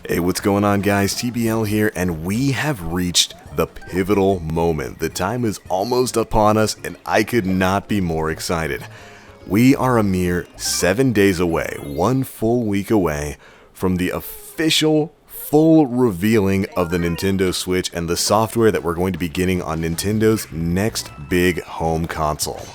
Hey, what's going on, guys? TBL here, and we have reached the pivotal moment. The time is almost upon us, and I could not be more excited. We are a mere 7 days away, 1 full week away, from the official full revealing of the Nintendo Switch and the software that we're going to be getting on Nintendo's next big home console.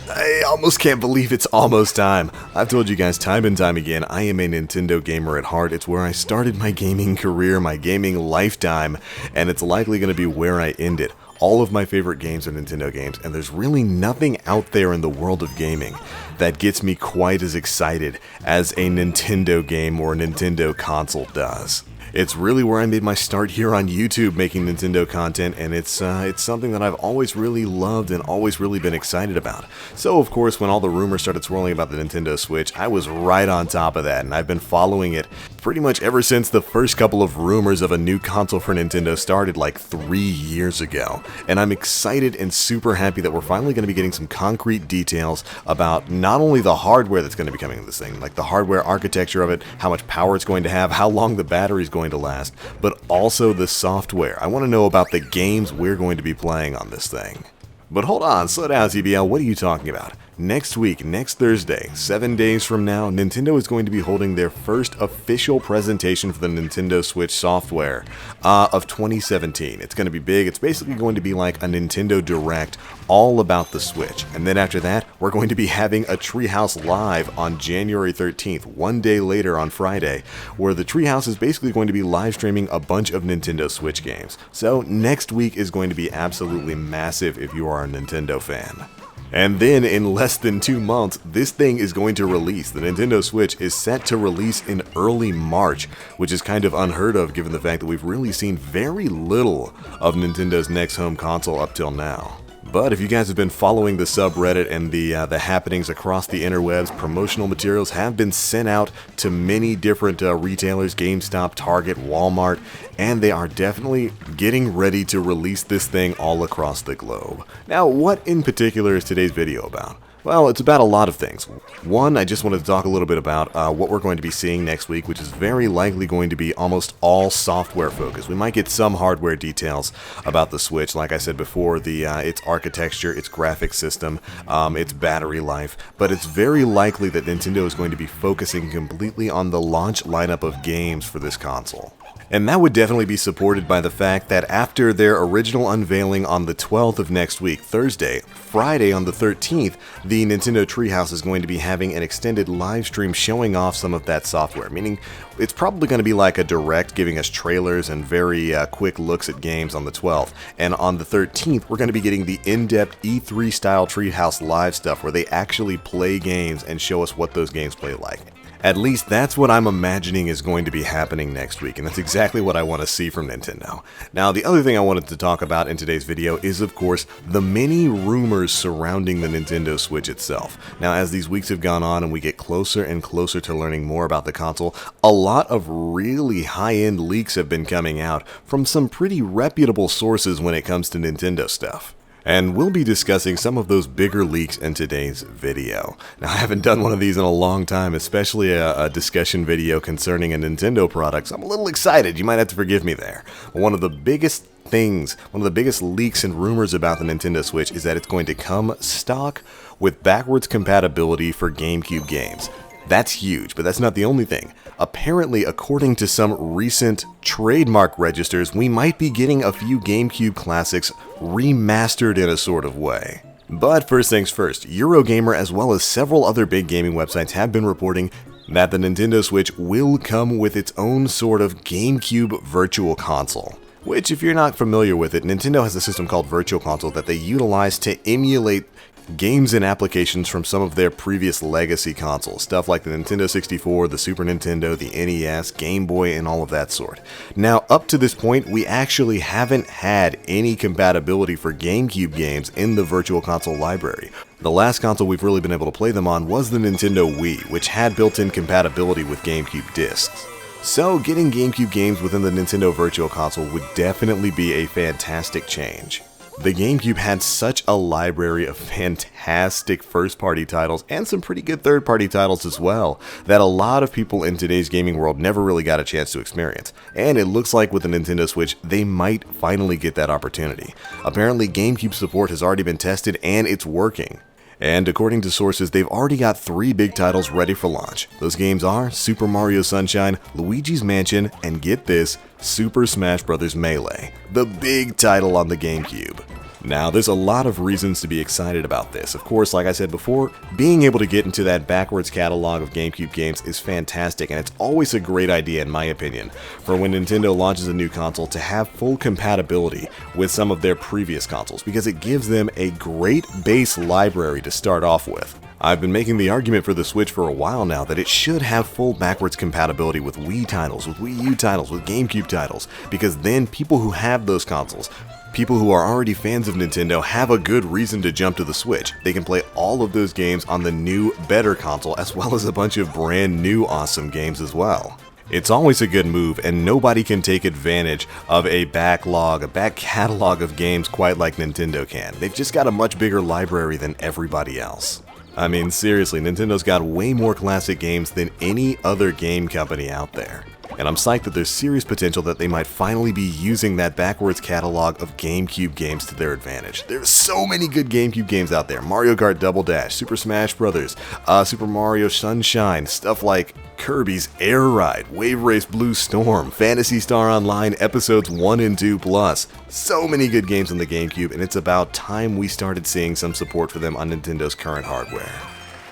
I almost can't believe it's almost time. I've told you guys time and time again, I am a Nintendo gamer at heart. It's where I started my gaming career, my gaming lifetime, and it's likely going to be where I end it. All of my favorite games are Nintendo games, and there's really nothing out there in the world of gaming that gets me quite as excited as a Nintendo game or a Nintendo console does. It's really where I made my start here on YouTube making Nintendo content, and it's something that I've always really loved and always really been excited about. So of course, when all the rumors started swirling about the Nintendo Switch, I was right on top of that, and I've been following it pretty much ever since the first couple of rumors of a new console for Nintendo started like 3 years ago. And I'm excited and super happy that we're finally going to be getting some concrete details about not only the hardware that's going to be coming in this thing, like the hardware architecture of it, how much power it's going to have, how long the battery's going to last, but also the software. I want to know about the games we're going to be playing on this thing. But hold on, slow down, TBL, what are you talking about? Next week, next Thursday, 7 days from now, Nintendo is going to be holding their first official presentation for the Nintendo Switch software of 2017. It's going to be big. It's basically going to be like a Nintendo Direct all about the Switch. And then after that, we're going to be having a Treehouse Live on January 13th, 1 day later on Friday, where the Treehouse is basically going to be live streaming a bunch of Nintendo Switch games. So next week is going to be absolutely massive if you are a Nintendo fan. And then in less than 2 months, this thing is going to release. The Nintendo Switch is set to release in early March, which is kind of unheard of given the fact that we've really seen very little of Nintendo's next home console up till now. But if you guys have been following the subreddit and the happenings across the interwebs, promotional materials have been sent out to many different retailers, GameStop, Target, Walmart, and they are definitely getting ready to release this thing all across the globe. Now, what in particular is today's video about? Well, it's about a lot of things. One, I just wanted to talk a little bit about what we're going to be seeing next week, which is very likely going to be almost all software focused. We might get some hardware details about the Switch, like I said before, its architecture, its graphics system, its battery life, but it's very likely that Nintendo is going to be focusing completely on the launch lineup of games for this console. And that would definitely be supported by the fact that after their original unveiling on the 12th of next week, Thursday, Friday on the 13th, the Nintendo Treehouse is going to be having an extended live stream showing off some of that software, meaning it's probably going to be like a direct giving us trailers and very quick looks at games on the 12th. And on the 13th, we're going to be getting the in-depth E3 style Treehouse Live stuff where they actually play games and show us what those games play like. At least that's what I'm imagining is going to be happening next week, and that's exactly what I want to see from Nintendo. Now, the other thing I wanted to talk about in today's video is, of course, the many rumors surrounding the Nintendo Switch itself. Now, as these weeks have gone on and we get closer and closer to learning more about the console, a lot of really high-end leaks have been coming out from some pretty reputable sources when it comes to Nintendo stuff. And we'll be discussing some of those bigger leaks in today's video. Now, I haven't done one of these in a long time, especially a discussion video concerning a Nintendo product, so I'm a little excited. You might have to forgive me there. But one of the biggest leaks and rumors about the Nintendo Switch is that it's going to come stock with backwards compatibility for GameCube games. That's huge, but that's not the only thing. Apparently, according to some recent trademark registers, we might be getting a few GameCube classics remastered in a sort of way. But first things first, Eurogamer as well as several other big gaming websites have been reporting that the Nintendo Switch will come with its own sort of GameCube Virtual Console. Which, if you're not familiar with it, Nintendo has a system called Virtual Console that they utilize to emulate games and applications from some of their previous legacy consoles, stuff like the Nintendo 64, the Super Nintendo, the NES, Game Boy, and all of that sort. Now, up to this point, we actually haven't had any compatibility for GameCube games in the Virtual Console library. The last console we've really been able to play them on was the Nintendo Wii, which had built-in compatibility with GameCube discs. So, getting GameCube games within the Nintendo Virtual Console would definitely be a fantastic change. The GameCube had such a library of fantastic first-party titles and some pretty good third-party titles as well that a lot of people in today's gaming world never really got a chance to experience. And it looks like with the Nintendo Switch, they might finally get that opportunity. Apparently, GameCube support has already been tested and it's working. And according to sources, they've already got 3 big titles ready for launch. Those games are Super Mario Sunshine, Luigi's Mansion, and get this, Super Smash Bros. Melee, the big title on the GameCube. Now, there's a lot of reasons to be excited about this. Of course, like I said before, being able to get into that backwards catalog of GameCube games is fantastic, and it's always a great idea, in my opinion, for when Nintendo launches a new console to have full compatibility with some of their previous consoles, because it gives them a great base library to start off with. I've been making the argument for the Switch for a while now that it should have full backwards compatibility with Wii titles, with Wii U titles, with GameCube titles, because then people who have those consoles, people who are already fans of Nintendo, have a good reason to jump to the Switch. They can play all of those games on the new, better console, as well as a bunch of brand new awesome games as well. It's always a good move, and nobody can take advantage of a back catalog of games quite like Nintendo can. They've just got a much bigger library than everybody else. I mean, seriously, Nintendo's got way more classic games than any other game company out there. And I'm psyched that there's serious potential that they might finally be using that backwards catalog of GameCube games to their advantage. There's so many good GameCube games out there. Mario Kart Double Dash, Super Smash Bros., Super Mario Sunshine, stuff like Kirby's Air Ride, Wave Race Blue Storm, Phantasy Star Online Episodes 1 and 2 Plus. So many good games on the GameCube, and it's about time we started seeing some support for them on Nintendo's current hardware.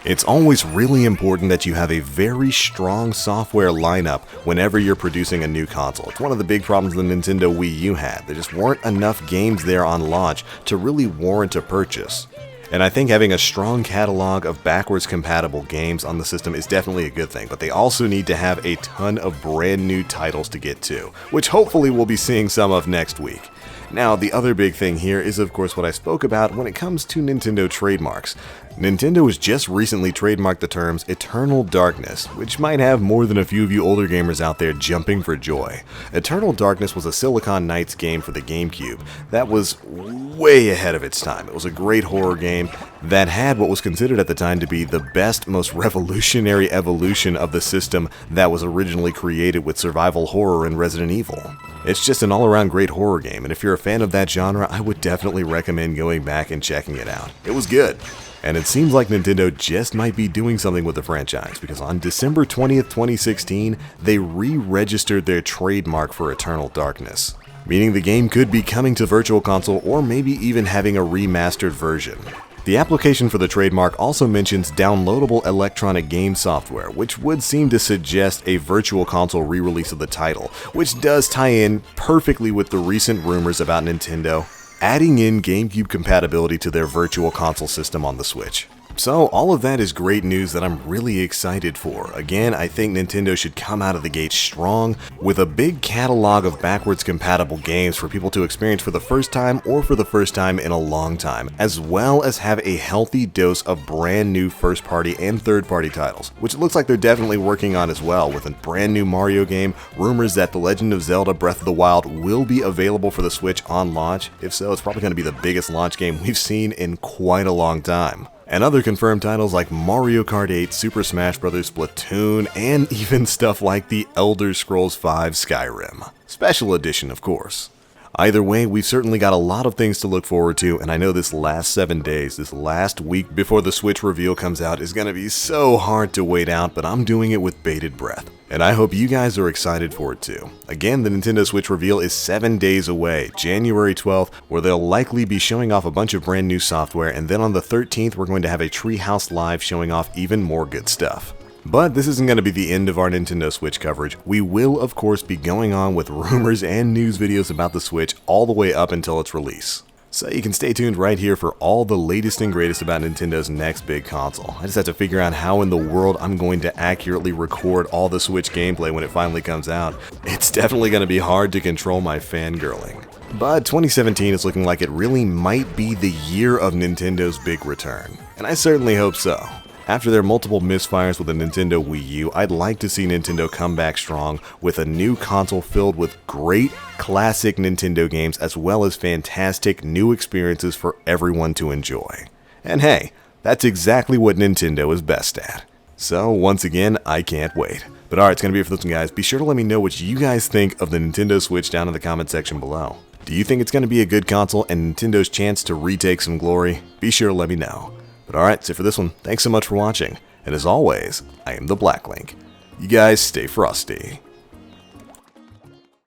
It's always really important that you have a very strong software lineup whenever you're producing a new console. It's one of the big problems the Nintendo Wii U had. There just weren't enough games there on launch to really warrant a purchase. And I think having a strong catalog of backwards compatible games on the system is definitely a good thing, but they also need to have a ton of brand new titles to get to, which hopefully we'll be seeing some of next week. Now, the other big thing here is of course what I spoke about when it comes to Nintendo trademarks. Nintendo has just recently trademarked the terms Eternal Darkness, which might have more than a few of you older gamers out there jumping for joy. Eternal Darkness was a Silicon Knights game for the GameCube that was way ahead of its time. It was a great horror game that had what was considered at the time to be the best, most revolutionary evolution of the system that was originally created with survival horror and Resident Evil. It's just an all-around great horror game, and if you're a fan of that genre, I would definitely recommend going back and checking it out. It was good. And it seems like Nintendo just might be doing something with the franchise, because on December 20th, 2016, they re-registered their trademark for Eternal Darkness, meaning the game could be coming to Virtual Console or maybe even having a remastered version. The application for the trademark also mentions downloadable electronic game software, which would seem to suggest a Virtual Console re-release of the title, which does tie in perfectly with the recent rumors about Nintendo adding in GameCube compatibility to their Virtual Console system on the Switch. So all of that is great news that I'm really excited for. Again, I think Nintendo should come out of the gate strong with a big catalog of backwards compatible games for people to experience for the first time or for the first time in a long time, as well as have a healthy dose of brand new first party and third party titles, which it looks like they're definitely working on as well, with a brand new Mario game, rumors that The Legend of Zelda Breath of the Wild will be available for the Switch on launch. If so, it's probably going to be the biggest launch game we've seen in quite a long time. And other confirmed titles like Mario Kart 8, Super Smash Bros., Splatoon, and even stuff like The Elder Scrolls V Skyrim. Special edition, of course. Either way, we've certainly got a lot of things to look forward to, and I know this last 7 days, this last week before the Switch reveal comes out is going to be so hard to wait out, but I'm doing it with bated breath. And I hope you guys are excited for it too. Again, the Nintendo Switch reveal is 7 days away, January 12th, where they'll likely be showing off a bunch of brand new software, and then on the 13th we're going to have a Treehouse Live showing off even more good stuff. But this isn't going to be the end of our Nintendo Switch coverage. We will, of course, be going on with rumors and news videos about the Switch all the way up until its release. So you can stay tuned right here for all the latest and greatest about Nintendo's next big console. I just have to figure out how in the world I'm going to accurately record all the Switch gameplay when it finally comes out. It's definitely going to be hard to control my fangirling. But 2017 is looking like it really might be the year of Nintendo's big return, and I certainly hope so. After their multiple misfires with the Nintendo Wii U, I'd like to see Nintendo come back strong with a new console filled with great classic Nintendo games as well as fantastic new experiences for everyone to enjoy. And hey, that's exactly what Nintendo is best at. So once again, I can't wait. But alright, it's going to be it for this one, guys. Be sure to let me know what you guys think of the Nintendo Switch down in the comment section below. Do you think it's going to be a good console and Nintendo's chance to retake some glory? Be sure to let me know. But alright, that's it for this one. Thanks so much for watching. And as always, I am TheBlackLink. You guys stay frosty.